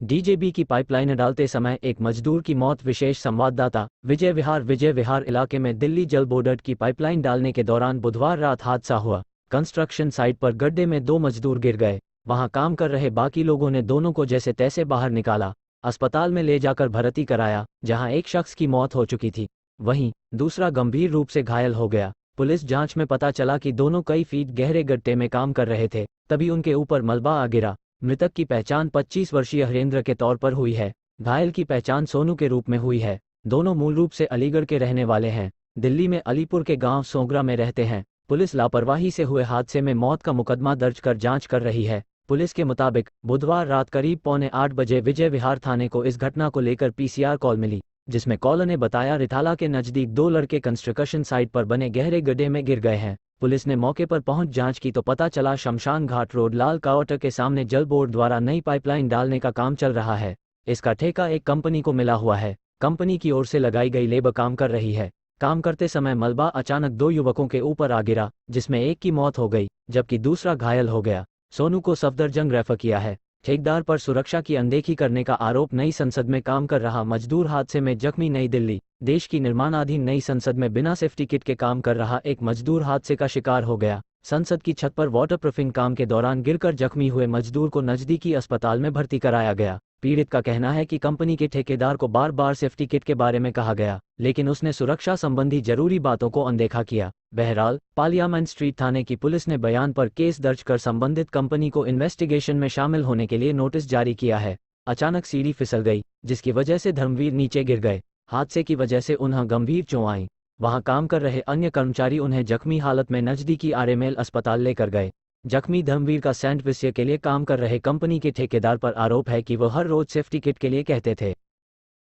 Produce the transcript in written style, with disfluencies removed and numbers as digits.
DJB की pipeline डालते समय एक मजदूर की मौत। विशेष संवाददाता विजय विहार इलाके में दिल्ली जल बोर्ड की पाइपलाइन डालने के दौरान बुधवार रात हादसा हुआ। कंस्ट्रक्शन साइट पर गड्ढे में 2 मजदूर गिर गए। वहां काम कर रहे बाकी लोगों ने दोनों को जैसे तैसे बाहर निकाला, अस्पताल में ले जाकर भर्ती कराया, जहां एक शख्स की मौत हो चुकी थी, वहीं दूसरा गंभीर रूप से घायल हो गया। पुलिस जांच में पता चला कि दोनों कई फीट गहरे गड्ढे में काम कर रहे थे, तभी उनके ऊपर मलबा आ गिरा। मृतक की पहचान 25 वर्षीय हरेंद्र के तौर पर हुई है। घायल की पहचान सोनू के रूप में हुई है। दोनों मूल रूप से अलीगढ़ के रहने वाले हैं। दिल्ली में अलीपुर के गांव सोगरा में रहते हैं। पुलिस लापरवाही से हुए हादसे में मौत का मुकदमा दर्ज कर जांच कर रही है। पुलिस के मुताबिक बुधवार रात करीब 7:45 बजे विजय विहार थाने को इस घटना को लेकर पीसीआर कॉल मिली, जिसमें कॉलर ने बताया रिथाला के नजदीक 2 लड़के कंस्ट्रक्शन साइट पर बने गहरे गड्ढे में गिर गए हैं। पुलिस ने मौके पर पहुंच जांच की तो पता चला शमशान घाट रोड लाल क्वार्टर के सामने जल बोर्ड द्वारा नई पाइपलाइन डालने का काम चल रहा है। इसका ठेका एक कंपनी को मिला हुआ है। कंपनी की ओर से लगाई गई लेबर काम कर रही है। काम करते समय मलबा अचानक 2 युवकों के ऊपर आ गिरा, जिसमें एक की मौत हो गई जबकि दूसरा घायल हो गया। सोनू को सफदरजंग रेफर किया है। ठेकेदार पर सुरक्षा की अनदेखी करने का आरोप। नई संसद में काम कर रहा मजदूर हादसे में जख्मी। नई दिल्ली, देश की निर्माणाधीन नई संसद में बिना सेफ्टी किट के काम कर रहा एक मजदूर हादसे का शिकार हो गया। संसद की छत पर वाटरप्रूफिंग काम के दौरान गिरकर जख्मी हुए मजदूर को नजदीकी अस्पताल में भर्ती कराया गया। पीड़ित का कहना है कि कंपनी के ठेकेदार को बार बार सेफ्टी किट के बारे में कहा गया, लेकिन उसने सुरक्षा संबंधी जरूरी बातों को अनदेखा किया। बहरहाल, पार्लियामेंट स्ट्रीट थाने की पुलिस ने बयान पर केस दर्ज कर संबंधित कंपनी को इन्वेस्टिगेशन में शामिल होने के लिए नोटिस जारी किया है। अचानक सीढ़ी फिसल गई, जिसकी वजह से धर्मवीर नीचे गिर गए। हादसे की वजह से उन्हें गंभीर चोट आई। वहां काम कर रहे अन्य कर्मचारी उन्हें जख्मी हालत में नजदीकी आरएमएल अस्पताल लेकर गए। जख्मी धर्मवीर का सेंट विसिया के लिए काम कर रहे कंपनी के ठेकेदार पर आरोप है कि वह हर रोज सेफ्टी किट के लिए कहते थे।